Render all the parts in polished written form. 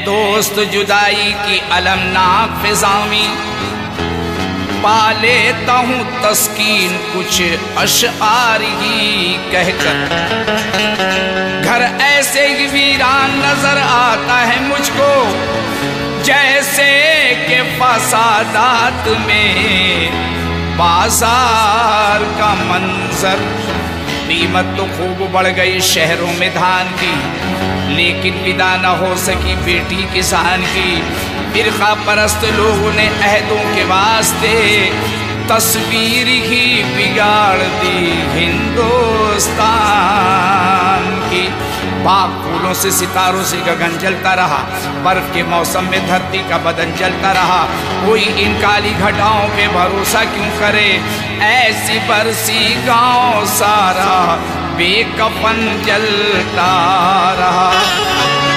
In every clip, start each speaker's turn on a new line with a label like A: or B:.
A: दोस्त जुदाई की अलमनाक फिजामी, पा लेता हूँ तस्कीन कुछ अशआर ही कहकर। घर ऐसे ही वीरान नजर आता है मुझको, जैसे के फसादात में बाजार का मंजर। कीमत तो खूब बढ़ गई शहरों में धान की, लेकिन विदा न हो सकी बेटी किसान की। फिरका परस्त लोगों ने अहदों के वास्ते तस्वीर ही बिगाड़ दी हिंदुस्तान की। बाग फूलों से सितारों से गगन जलता रहा, बर्फ के मौसम में धरती का बदन जलता रहा। कोई इन काली घटाओं पे भरोसा क्यों करे, ऐसी बरसी गांव सारा बेकफन जलता रहा।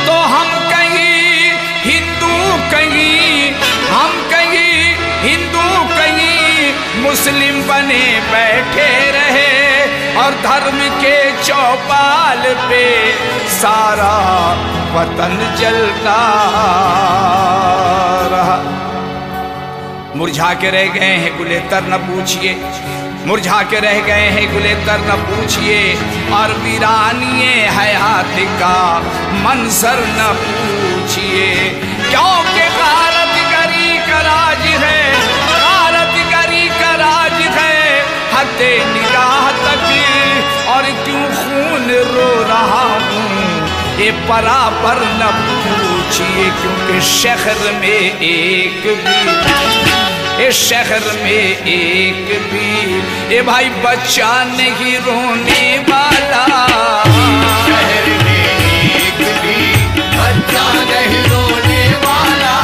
A: तो हम कहीं हिंदू कहीं, हम कहीं हिंदू कहीं मुस्लिम बने बैठे रहे, और धर्म के चौपाल पे सारा वतन जलता रहा। मुरझा के रह गए हैं गुलेतर न पूछिए, मुरझा के रह गए हैं गुलेतर न पूछिए, और वीरानिए हयात का मंजर न पूछिए। क्योंकि गारतगरी का राज है, गारतगरी का राज है हद निगाह तक। और क्यों खून रो रहा हूँ ये बराबर न पूछिए, क्योंकि शहर में एक भी, इस शहर में एक भी ए भाई बच्चा नहीं रोने वाला।
B: शहर में एक भी बच्चा नहीं रोने वाला,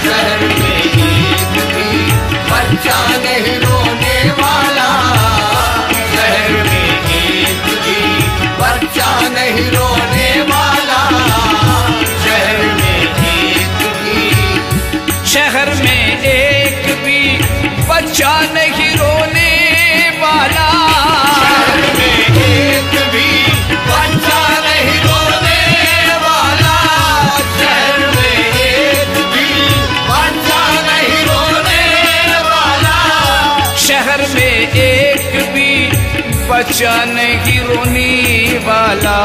B: शहर में एक भी बच्चा नहीं रोने वाला, शहर में एक भी बच्चा नहीं रोने वाला, शहर में एक भी,
A: शहर में एक भी बच्चा नहीं रोने वाला,
B: शहर में एक भी बच्चा नहीं रोने वाला, शहर में एक भी बच्चा नहीं रोने वाला,
A: शहर में एक भी बच्चा नहीं रोने वाला।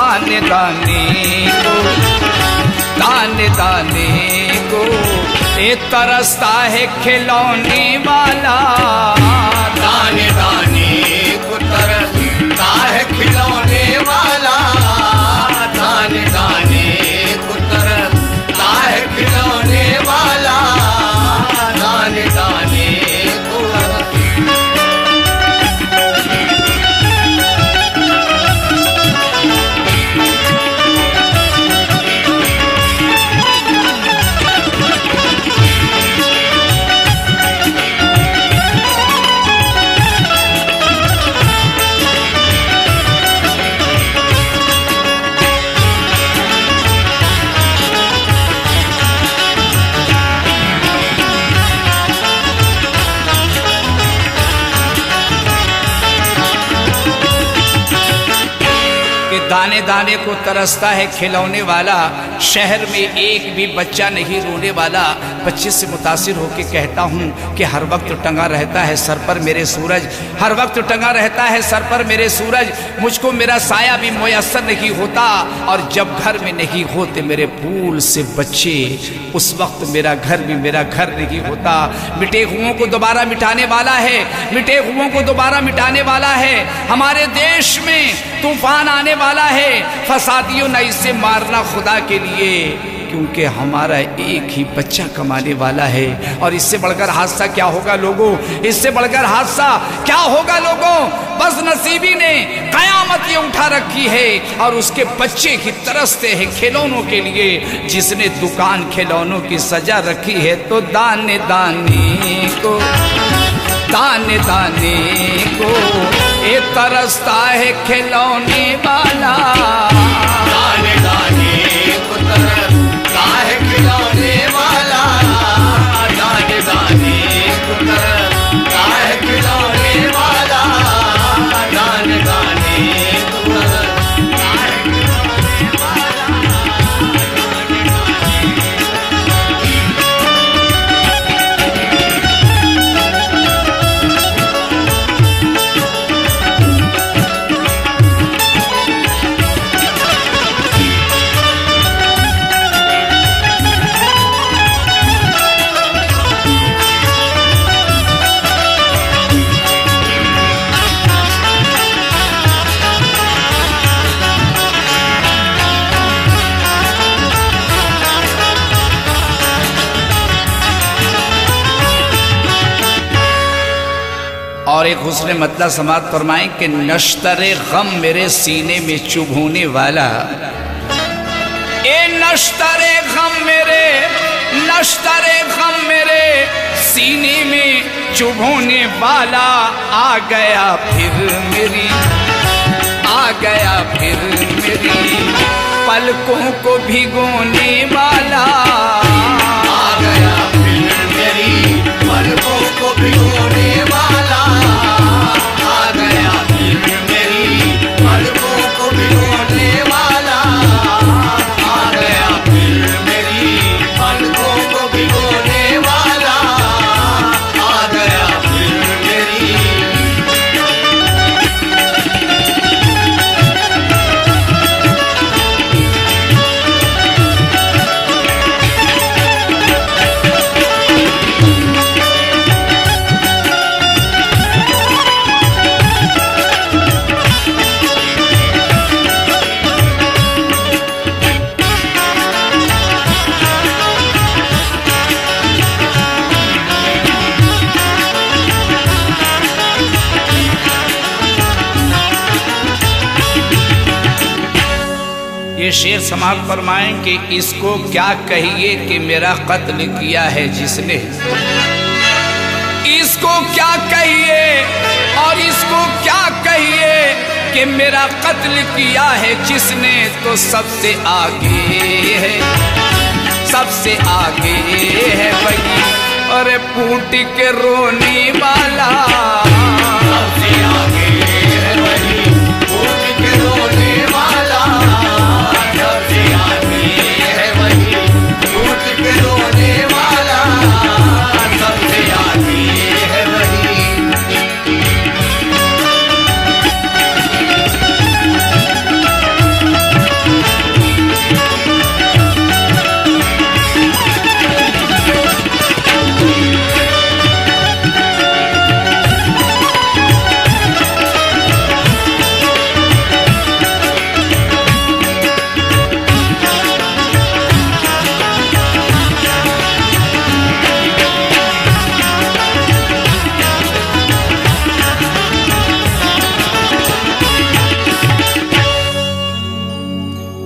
A: आने दाने को, दाने दाने को ये तरसता है खिलौने वाला।
B: दाने दाने को तरसता है खिलौने वाला, दाने दाने को तरसता है खिलौने वाला, दाने दाने को।
A: दाने दाने को तरसता है खिलौने वाला, शहर में एक भी बच्चा नहीं रोने वाला। बच्चे से मुतासिर होकर कहता हूँ कि हर वक्त टंगा रहता है सर पर मेरे सूरज, हर वक्त टंगा रहता है सर पर मेरे सूरज। मुझको मेरा साया भी मुयस्सर नहीं होता, और जब घर में नहीं होते मेरे फूल से बच्चे, उस वक्त मेरा घर भी मेरा घर नहीं होता। मिटे हुओं को दोबारा मिटाने वाला है, मिटे हुओं को दोबारा मिटाने वाला है। हमारे देश में तूफान आने वाला है, फसादियों ने इसे मारना खुदा के लिए, क्योंकि हमारा एक ही बच्चा कमाने वाला है। और इससे बढ़कर हादसा क्या होगा लोगों, इससे बढ़कर हादसा क्या होगा लोगों। बदनसीबी ने कयामत ये उठा रखी है, और उसके बच्चे ही तरसते हैं खिलौनों के लिए। जिसने दुकान खिलौनों की सजा रखी है, तो दाने दाने को, दाने दाने को ये तरसता है खिलौने वाला।
B: दाने दाने को तरसता है खिलौने वाला, दाने दाने को तरसता है खिलौने वाला, दाने दाने को तरसता है खिलौने वाला।
A: और एक हुस्न मतलब समाप्त फरमाएं कि नश्तरे गम मेरे सीने में चुभोने वाला, ए नश्तरे गम मेरे सीने में चुभोने वाला आ गया फिर मेरी पलकों को भिगोने वाला,
B: आ गया फिर मेरी पलकों को भिगोने वाला, आ गया फिर मेरी पलकों को भिगोने वाला, आ गया फिर मेरी पलकों को भिगोने वाला, आ गया फिर मेरी।
A: ये शेर समाप्त फरमाएं कि इसको क्या कहिए कि मेरा कत्ल किया है जिसने, इसको क्या कहिए और इसको क्या कहिए कि मेरा कत्ल किया है जिसने, तो सबसे आगे है वही, अरे फूट के रोने वाला,
B: सबसे आगे है वही, फूट के रोने वाला, सबसे आगे है वही, फूट के रोने वाला, सबसे आगे है वही।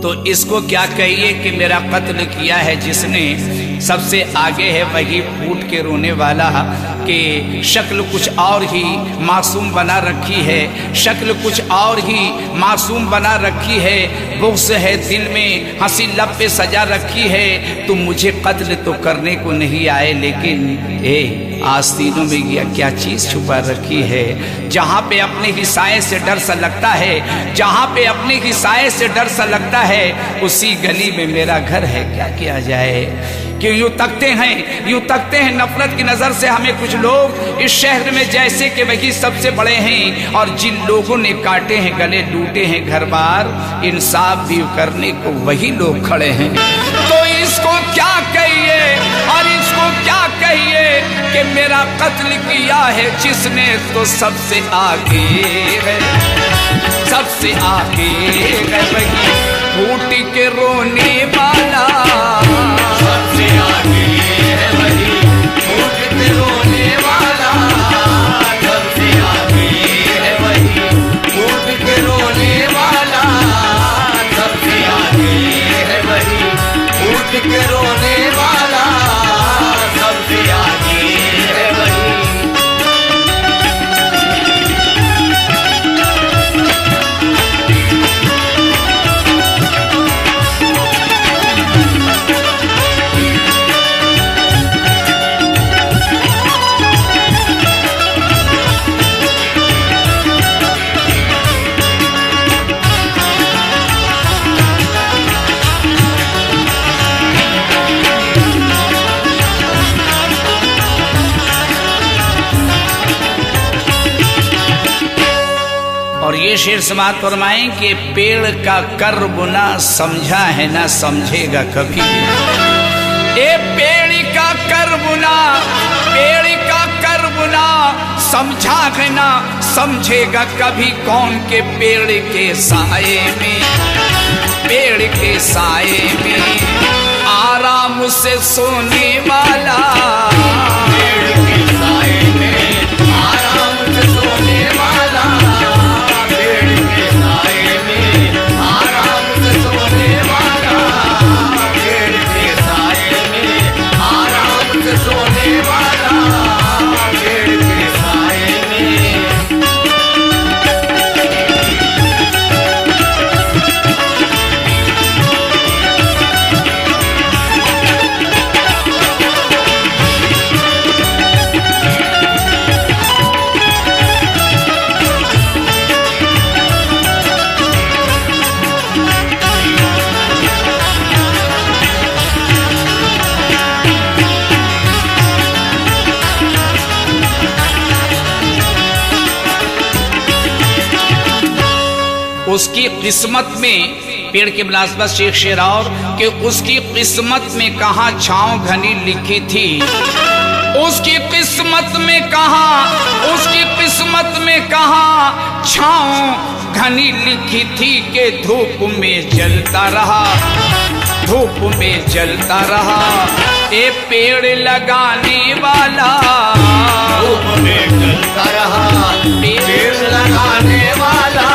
A: तो इसको क्या कहिए कि मेरा कत्ल किया है जिसने, सबसे आगे है वही फूट के रोने वाला, कि शक्ल कुछ और ही मासूम बना रखी है, शक्ल कुछ और ही मासूम बना रखी है, बुग़्ज़ है दिल में, हंसी लब पे सजा रखी है, तुम मुझे कत्ल तो करने को नहीं आए, लेकिन आस्तीनों में क्या चीज़ छुपा रखी है, जहाँ पे अपने ही साए से डर सा लगता है, जहाँ पे अपने ही साए से डर सा लगता है, उसी गली में मेरा घर है, क्या किया जाए। कि यूँ तकते हैं नफरत की नज़र से हमें कुछ लोग इस शहर में, जैसे कि वही सबसे बड़े हैं, और जिन लोगों ने काटे हैं गले, लूटे हैं घर बार, इंसाफ भी करने को वही लोग खड़े हैं। तो इसको क्या कहिए और इसको क्या कहिए कि मेरा कत्ल किया है जिसने, तो सबसे आगे है वही फूट के रोने वाला,
B: सबसे आगे है वही, फूट के रोने वाला, सबसे आगे है वही, फूट के रोने वाला, सबसे आगे है वही, फूट के रोने वाला, सबसे आगे है वही।
A: और ये शेर समाप्त फरमाएं कि पेड़ का कर्ब ना समझा है ना समझेगा कभी, ए पेड़ का कर्ब ना समझा है ना समझेगा कभी, कौन के पेड़ के साए में आराम से सोने वाला,
B: पेड़ के साए में आराम से
A: उसकी किस्मत में, पेड़ के मुलाजमत शेख शेरावर कि उसकी किस्मत में कहाँ छांव घनी लिखी थी, उसकी किस्मत में कहाँ, उसकी किस्मत में कहाँ छांव घनी लिखी थी कि धूप में जलता रहा, धूप में जलता रहा ए पेड़ लगाने वाला,
B: धूप में जलता रहा पेड़ लगाने वाला,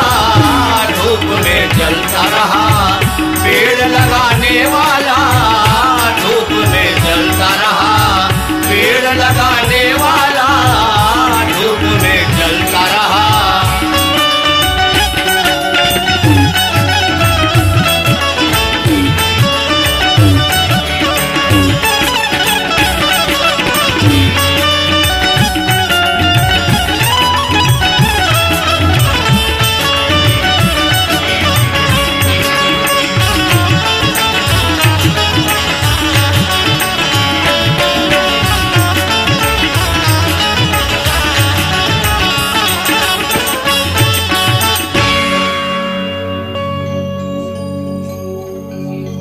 B: धूप में जलता रहा पेड़ लगाने वाला, धूप में जलता रहा पेड़ लगाने वाला, धूप में जलता रहा।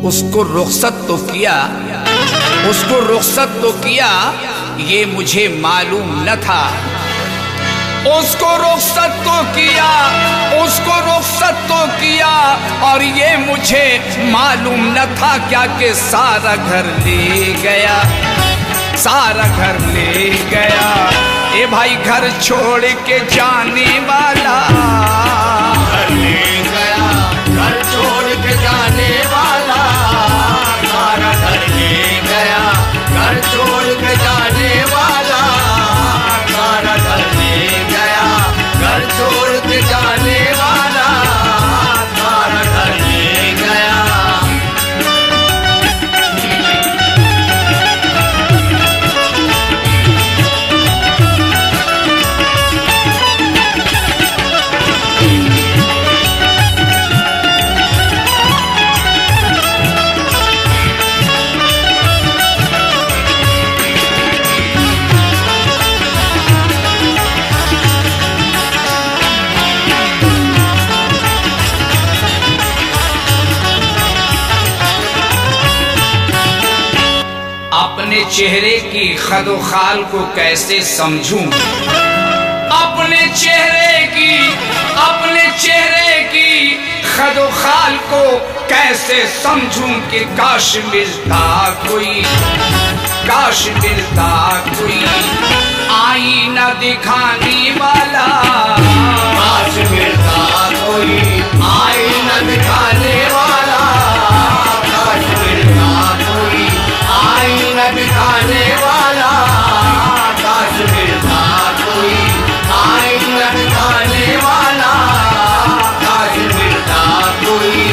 A: उसको रुखसत तो किया, उसको रुखसत तो किया, ये मुझे मालूम न था, उसको रुखसत तो किया, उसको रुखसत तो किया और ये मुझे मालूम न था क्या कि सारा घर ले गया, सारा घर ले गया ए भाई घर छोड़ के जाने वाला,
B: घर ले गया घर छोड़ के जाने वाला, सारा घर ले गया घर छोड़ के जाने वाला, सारा घर ले गया घर छोड़ के जाने वाला, सारा घर ले गया।
A: अपने चेहरे की खदो खाल को कैसे समझूं, अपने चेहरे की, अपने चेहरे की खदो खाल को कैसे समझूं कि काश मिलता कोई, काश मिलता कोई आईना दिखाने वाला,
B: काश मिलता कोई आईना दिखाने वाला, काश मिलता कोई आईना दिखाने वाला, काश मिलता कोई आईना दिखाने वाला, काश मिलता कोई।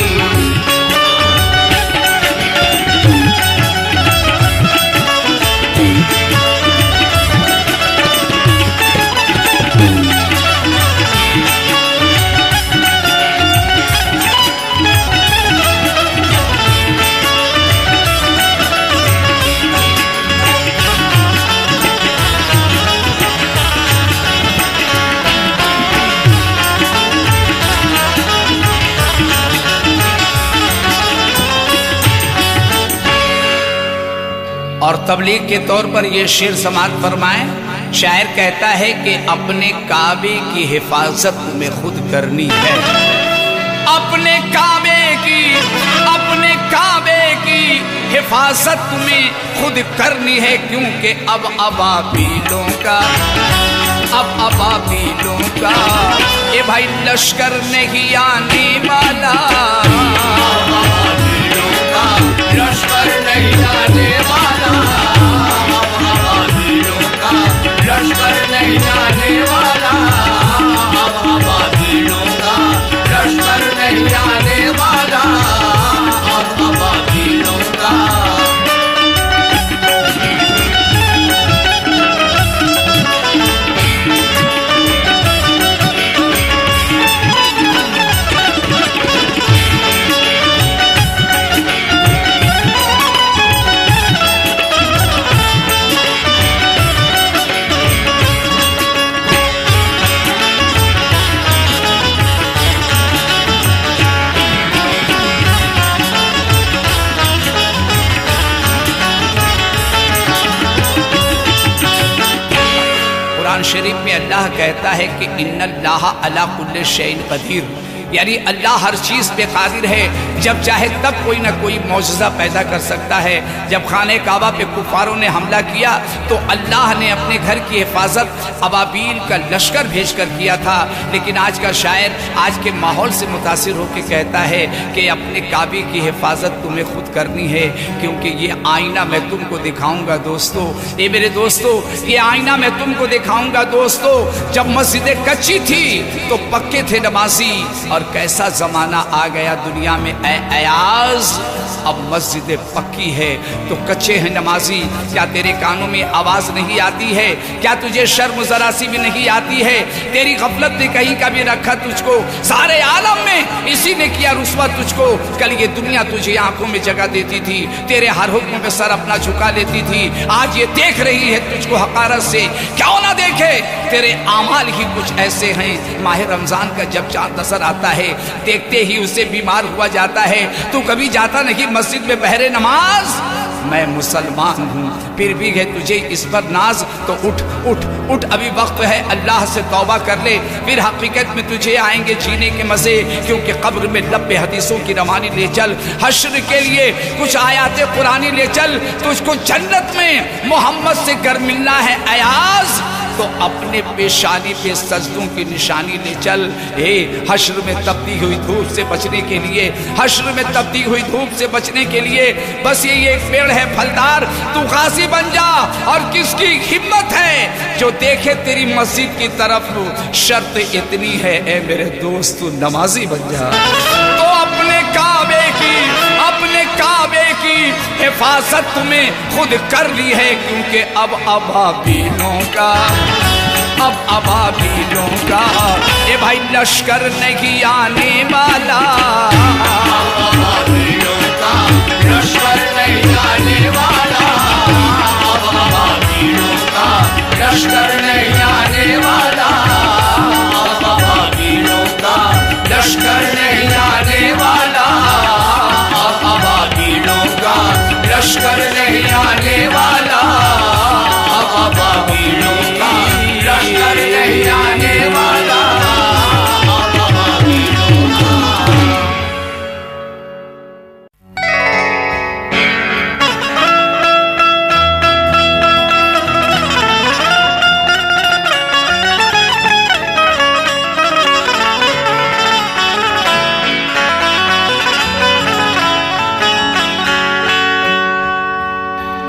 A: और तबलीग के तौर पर यह शेर समात फरमाए, शायर कहता है कि अपने काबे की हिफाजत में खुद करनी है, अपने काबे की, अपने काबे की हिफाजत में खुद करनी है, क्योंकि अब अबाबीलों का, अब अबाबीलों का ये भाई लश्कर नहीं आने वाला,
B: लश्कर नहीं आने वाला, अबाबीलों का लश्कर नहीं आने वाला, अबाबीलों का लश्कर नहीं आने वाला, अबाबीलों का।
A: कुरान शरीफ में अल्लाह कहता है कि इन्नल्लाह अला कुल्लि शैइन कदीर, यानी अल्लाह हर चीज़ पे कादिर है। जब चाहे तब कोई ना कोई मौजज़ा पैदा कर सकता है। जब खाने काबा पे कुफारों ने हमला किया तो अल्लाह ने अपने घर की हिफाजत अबाबील का लश्कर भेज कर किया था। लेकिन आज का शायर आज के माहौल से मुतासिर होकर कहता है कि अपने काबे की हिफाजत तुम्हें खुद करनी है, क्योंकि ये आईना मैं तुमको दिखाऊंगा दोस्तों। ये मेरे दोस्तों, ये आईना मैं तुमको दिखाऊंगा दोस्तों। जब मस्जिदें कच्ची थी तो पक्के थे नमाजी, और कैसा जमाना आ गया दुनिया में अयाज, अब मस्जिदें पक्की है तो कच्चे हैं नमाजी। क्या तेरे कानों में आवाज नहीं आती है? क्या तुझे शर्म जरा सी भी नहीं आती है? तेरी गफलत ने कहीं का भी रखा तुझको, सारे आलम में इसी ने किया रुस्वा तुझको। कल ये दुनिया तुझे आंखों में जगह देती थी, तेरे हर हुक्म पे सर अपना झुका लेती थी। आज ये देख रही है तुझको हकारत से, क्यों ना देखे? तेरे आमाल ही कुछ ऐसे हैं। माह रमजान का जब चांद नजर आता है, देखते ही उसे बीमार हुआ जाता है। तू कभी जाता नहीं मस्जिद में बहरे नमाज? मैं मुसलमान हूँ फिर भी है तुझे इस पर नाज, तो उठ उठ उठ, अभी वक्त है, अल्लाह से तौबा कर ले, फिर हकीकत में तुझे आएंगे जीने के मजे। क्योंकि कब्र में लब्बे हदीसों की रवानी ले चल, हश्र के लिए कुछ आयाते कुरानी ले चल। तुझको जन्नत में मोहम्मद से गर मिलना है अयाज, तो अपने पेशानी पे सजदों की निशानी ले चल। हे हश्र में तब्दी हुई धूप से बचने के लिए, हश्र में तब्दी हुई धूप से बचने के लिए बस ये एक पेड़ है फलदार, तू गाजी बन जा। और किसकी हिम्मत है जो देखे तेरी मस्जिद की तरफ? शर्त इतनी है ए मेरे दोस्त, तू नमाजी बन जा। तो अपने काबे की हिफाजत तुम्हें खुद कर ली है, क्योंकि अब अबाबीलों का ए भाई लश्कर नहीं आने वाला।
B: अबाबीलों का लश्कर नहीं आने वाला, अबाबीलों का लश्कर नहीं आने वाला, अबाबीलों का लश्कर नहीं आने वाला, अबाबीलों का लश्कर नहीं आने वाला, अबाबीलों का लश्कर नहीं आने वाला, अबाबीलों का।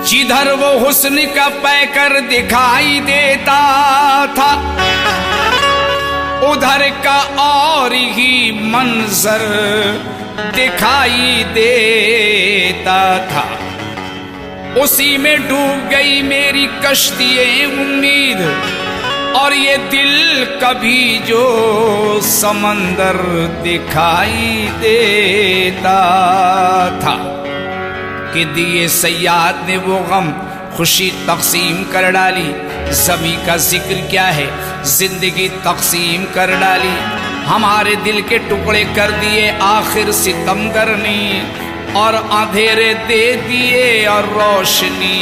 A: जिधर वो हुस्न का पैकर दिखाई देता था, उधर का और ही मंजर दिखाई देता था। उसी में डूब गई मेरी कश्ती उम्मीद, और ये दिल कभी जो समंदर दिखाई देता था। कि दिए सयाद ने वो गम खुशी तकसीम कर डाली। ज़मी का जिक्र क्या है, जिंदगी तकसीम कर डाली। हमारे दिल के टुकड़े कर दिए आखिर सितमगर ने, और अंधेरे दे दिए और रोशनी